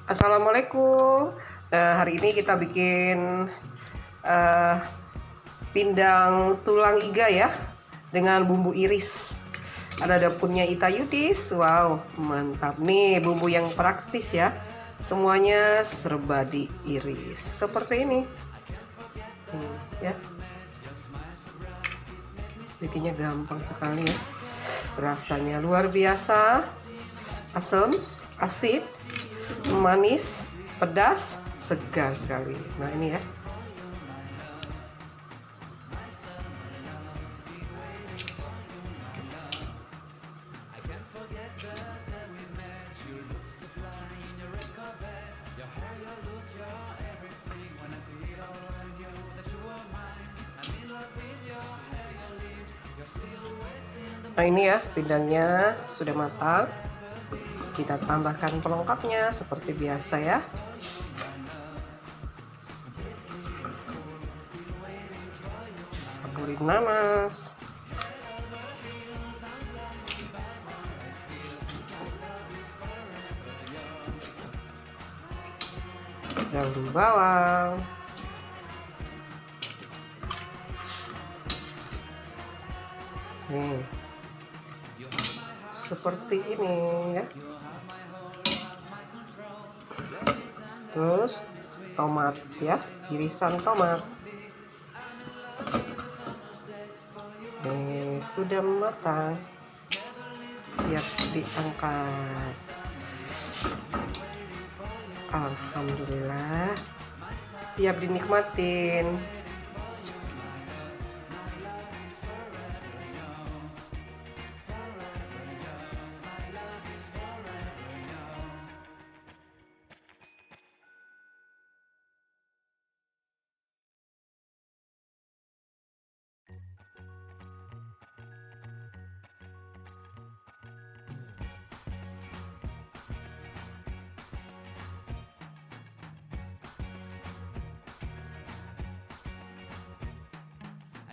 Assalamualaikum. Nah, hari ini kita bikin pindang tulang iga ya, dengan bumbu iris. Ada dapurnya Ita Yudis. Wow, mantap nih, bumbu yang praktis ya. Semuanya serba diiris seperti ini. Ya, bikinnya gampang sekali ya. Rasanya luar biasa, asam, asin, manis, pedas, segar sekali. Nah ini ya. Nah ini ya, pindangnya sudah matang. Kita tambahkan pelengkapnya seperti biasa ya. Taburin nanas, daun bawang, nih seperti ini ya. Terus tomat ya, irisan tomat. Nih sudah matang, siap diangkat. Alhamdulillah, siap dinikmatin.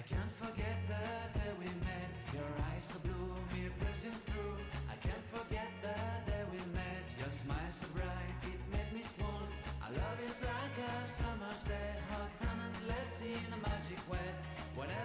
Can't forget the day we met. Your eyes so blue, me piercing through. I can't forget the day we met. Your smile so bright, it made me swoon. Our love is like a summer's day, hot and endless in a magic way. Whenever